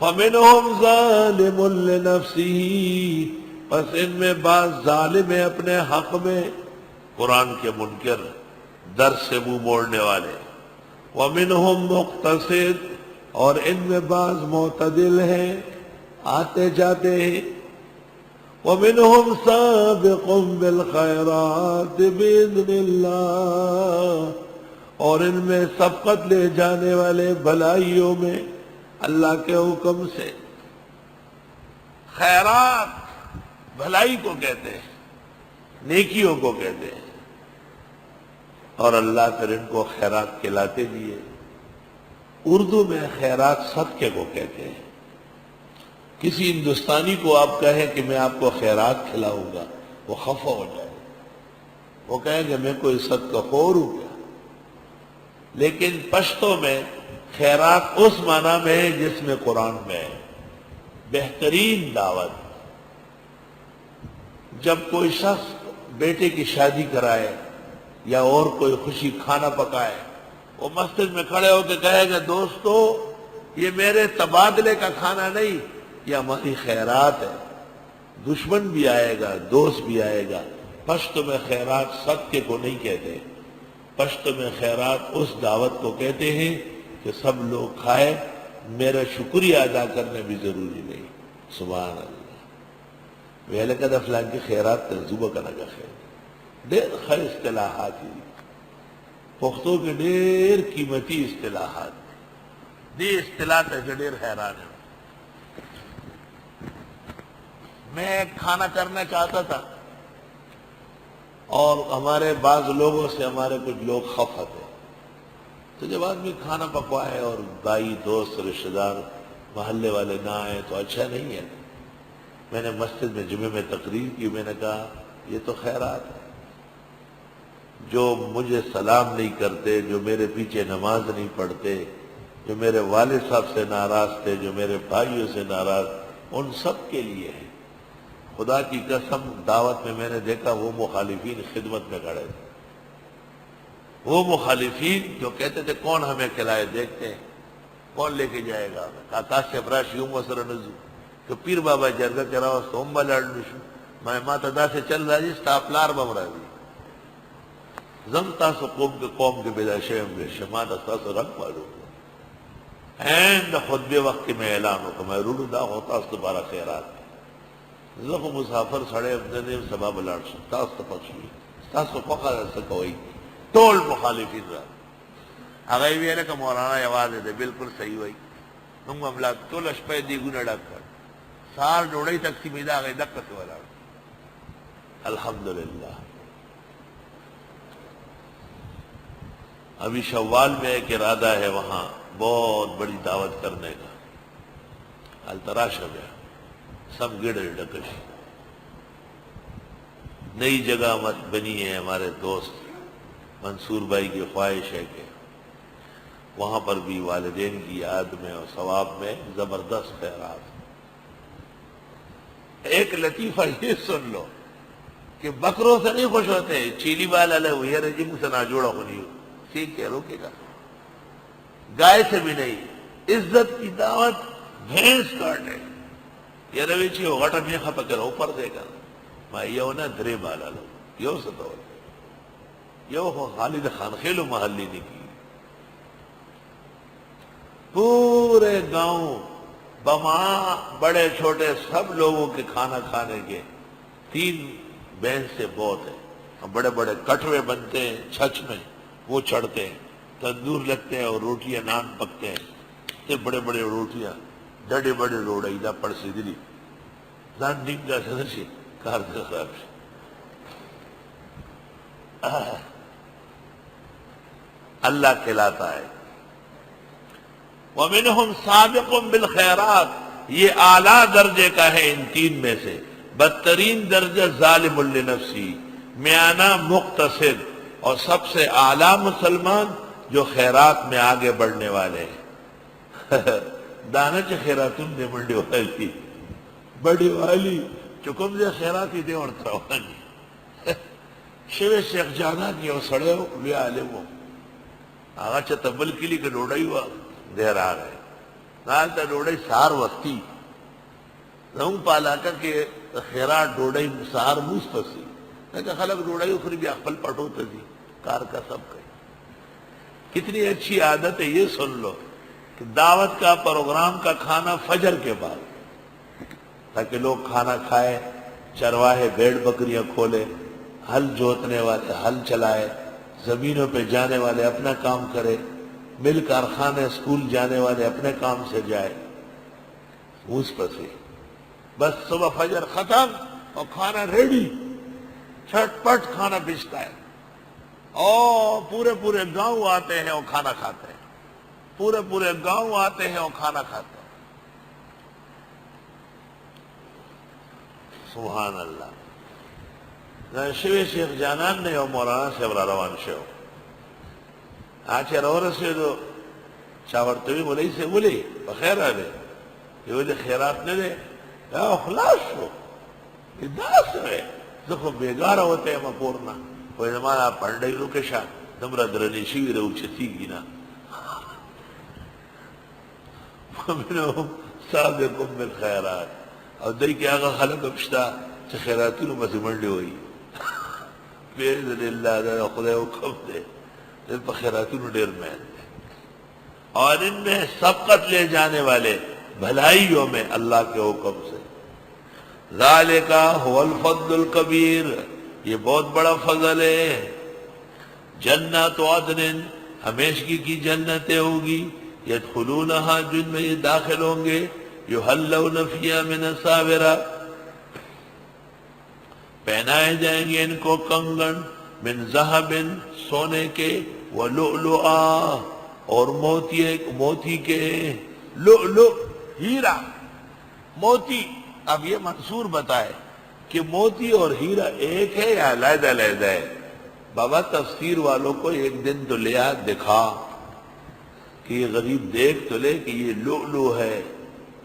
فَمِنْهُمْ ظَالِمٌ لِنَفْسِهِ، پس ان میں بعض ظالم ہیں اپنے حق میں، قرآن کے منکر، درس سے منہ موڑنے والے۔ وَمِنْهُمْ مُقْتَصِدٌ، اور ان میں بعض معتدل ہیں، آتے جاتے ہیں۔ وَمِنْهُمْ سَابِقٌ بِالْخَيْرَاتِ بِإِذْنِ اللَّهِ، اور ان میں سبقت لے جانے والے بھلائیوں میں اللہ کے حکم سے۔ خیرات بھلائی کو کہتے ہیں، نیکیوں کو کہتے ہیں، اور اللہ پھر ان کو خیرات کھلاتے بھی ہے۔ اردو میں خیرات صدقے کو کہتے ہیں۔ کسی ہندوستانی کو آپ کہیں کہ میں آپ کو خیرات کھلاؤں گا، وہ خفا ہو جائے، وہ کہیں کہ میں کوئی صدقہ خور ہوں گا۔ لیکن پشتو میں خیرات اس معنی میں ہے جس میں قرآن میں ہے، بہترین دعوت۔ جب کوئی شخص بیٹے کی شادی کرائے یا اور کوئی خوشی کھانا پکائے، وہ مسجد میں کھڑے ہو کے کہے گا دوستو یہ میرے تبادلے کا کھانا نہیں، یہ ہماری خیرات ہے، دشمن بھی آئے گا دوست بھی آئے گا۔ پشتو میں خیرات صدقے کو نہیں کہتے، پشتو میں خیرات اس دعوت کو کہتے ہیں کہ سب لوگ کھائے، میرا شکریہ ادا کرنا بھی ضروری نہیں۔ سبحان اللہ۔ ویلے کا فلان کی خیرات ترجمہ کرنا کا خیر دیر خیر اصطلاحات ہی پختوں کے دیر قیمتی اصطلاحات، دی اصطلاح سے دیر حیران ہے۔ میں کھانا کرنا چاہتا تھا اور ہمارے بعض لوگوں سے ہمارے کچھ لوگ خفا تھے، تو جب آدمی کھانا پکوائے اور بھائی دوست رشتہ دار محلے والے نہ آئے تو اچھا نہیں ہے۔ میں نے مسجد میں جمعے میں تقریر کی، میں نے کہا یہ تو خیرات ہے، جو مجھے سلام نہیں کرتے، جو میرے پیچھے نماز نہیں پڑھتے، جو میرے والد صاحب سے ناراض تھے، جو میرے بھائیوں سے ناراض، ان سب کے لیے ہے۔ خدا کی قسم دعوت میں میں نے دیکھا وہ مخالفین خدمت میں کھڑے تھے، وہ مخالفین جو کہتے تھے کون ہمیں کھلائے، دیکھتے ہیں کون لے کے جائے گا۔ کاکا سے براش یوں مسر نزو کہ پیر بابا جرگا کرا اس تو امبا لڑنشو میں ماتا دا سے چل رہا جی ستاپلار بم رہا دی زمتا سو قوم کے بیدا شیم بے شماتا سو رنگ معلوم اینڈ خطبے وقت کی میں اعلان ہو کہ میں روڑو دا ہوتا اس دوبارہ خیرات زخو مسافر سڑے ابدنیم سباب لڑشو تاس تو پکشوی تاس تو پکا رسا کوئی ٹول مخالفین رہا اگئی بھی ہے کہ مولانا یواز دے بالکل صحیح ہوئی نمگا املاک تو لشپے دیگو نڈاک کر سار ڈوڑی تقسیمیدہ آگئی دکا سے والا الحمدللہ۔ ابھی شوال میں ایک ارادہ ہے وہاں بہت بڑی دعوت کرنے کا، التراش ہو گیا سب گڑ ڈکش، نئی جگہ بنی ہے، ہمارے دوست منصور بھائی کی خواہش ہے کہ وہاں پر بھی والدین کی یاد میں اور ثواب میں زبردست خیرات۔ ایک لطیفہ یہ سن لو کہ بکروں سے نہیں خوش ہوتے، چیلی بال علیہ ہوئی ہے رجیم سے نہ جوڑا ہونی ہو سیکھ کے روکے گا، گائے سے بھی نہیں، عزت کی دعوت بھینس کاٹے یہ رویچی ہو غٹا میخا پکر اوپر دے گا میں یو نا درے بالا لو یو ستو یو خالد خانخیلو محلی نہیں کی، پورے گاؤں بماں بڑے چھوٹے سب لوگوں کے کھانا کھانے کے 3 بین سے بہت ہے، بڑے بڑے کٹوے بنتے ہیں چھچ میں، وہ چڑھتے ہیں، تندور لگتے ہیں اور روٹیاں نان پکتے ہیں، تے بڑے بڑے روٹیاں ڈڑے بڑے روڑائی دا پڑ سی دلی زان ڈنگ دا سدرشی کار دا خراب شی اللہ کھلاتا ہے۔ وَمِنْهُمْ سَابِقٌ بِالْخَيْرَاتِ یہ اعلیٰ درجے کا ہے ان 3 میں سے، بدترین درجہ ظالم لنفسی، میانہ مقتصد، اور سب سے اعلیٰ مسلمان جو خیرات میں آگے بڑھنے والے ہیں۔ دانا چھ خیراتون دے منڈی والی بڑی والی چکم دے خیراتی دے اور تروانی شوی شیخ جانا کی او سڑے ہو لیا عالم ہو آگا چھ تبل کلی کے ڈوڑائی ہوا دیر آ رہے نالتا ڈوڑی سار وقتی نون پالاکا کہ خیرات ڈوڑی سار موس پسی لیکن خلق ڈوڑی اخری بھی اخپل پٹو تزی کار کا سب کئی. کتنی اچھی عادت ہے یہ سن لو کہ دعوت کا پروگرام کا کھانا فجر کے بعد، تاکہ لوگ کھانا کھائے، چرواہے بھیڑ بکریاں کھولے، ہل جوتنے والے ہل چلائے، زمینوں پہ جانے والے اپنا کام کرے، مل کارخانے اسکول جانے والے اپنے کام سے جائے. موس پسی بس صبح فجر ختم اور کھانا ریڈی، چھٹ پٹ کھانا بچتا ہے اور پورے پورے گاؤں آتے ہیں اور کھانا کھاتے ہیں، پورے پورے گاؤں آتے ہیں اور کھانا کھاتے ہیں. سبحان اللہ. شوی شیخ جانان نے اور مولانا سے ابرا روان شو آچے رو رسے دو چاورتوی ملئی سے بولی بخیر آلے یہ بولی خیرات نے دے یا اخلاص شو یہ داس رہے دکھو بیگارہ ہوتے ہیں مپورنا کوئی زمانہ پڑھائی روکشا دمرا درنی شوی رو چھتی گینا فمنہم سابقم بالخیرات اور دائی کہ آگا خلق ابشتا چھ خیراتونو مسی منڈی ہوئی بیذن اللہ دا خدای حکم دے ان پر خیراتونو دیر مین دے اور ان میں سبقت لے جانے والے بھلائیوں میں اللہ کے حکم سے. ذالکا هو الفضل الکبیر یہ بہت بڑا فضل ہے. جنات عدن ہمیشگی کی جنتیں ہوگی، یدخلونہا جن میں یہ داخل ہوں گے، یحلون فیہا من اساور پہنائے جائیں گے ان کو کنگن، من ذہب سونے کے، ولؤلؤا اور موتی کے. لؤلؤ ہیرا موتی. اب یہ منصور بتائے کہ موتی اور ہیرا ایک ہے یا علیحدہ علیحدہ ہے. بابا تفسیر والوں کو ایک دن تو لیا دکھا کہ یہ غریب دیکھ تو لے کہ یہ لؤلؤ ہے،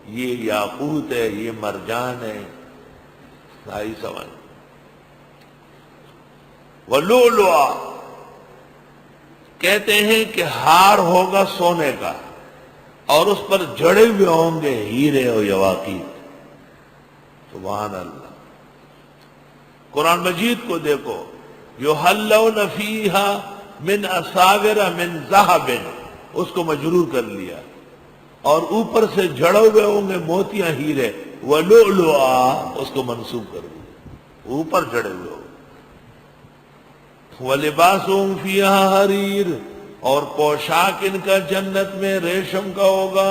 یہ یاقوت ہے، یہ مرجان ہے. ساری سمجھ. وَلُؤْلُؤَا کہتے ہیں کہ ہار ہوگا سونے کا اور اس پر جڑے ہوئے ہوں گے ہیرے اور یواقیت. سبحان اللہ. قرآن مجید کو دیکھو، یحلون فیہا من اساور من ذہب اس کو مجرور کر لیا اور اوپر سے جڑے ہوئے ہوں گے موتیاں ہیرے. وَلُؤْلُؤَا اس کو منصوب کر دیا اوپر جڑے ہوئے ہوں. وَلِبَاسُهُمْ فِيهَا حَرِيرٌ اور پوشاک ان کا جنت میں ریشم کا ہوگا.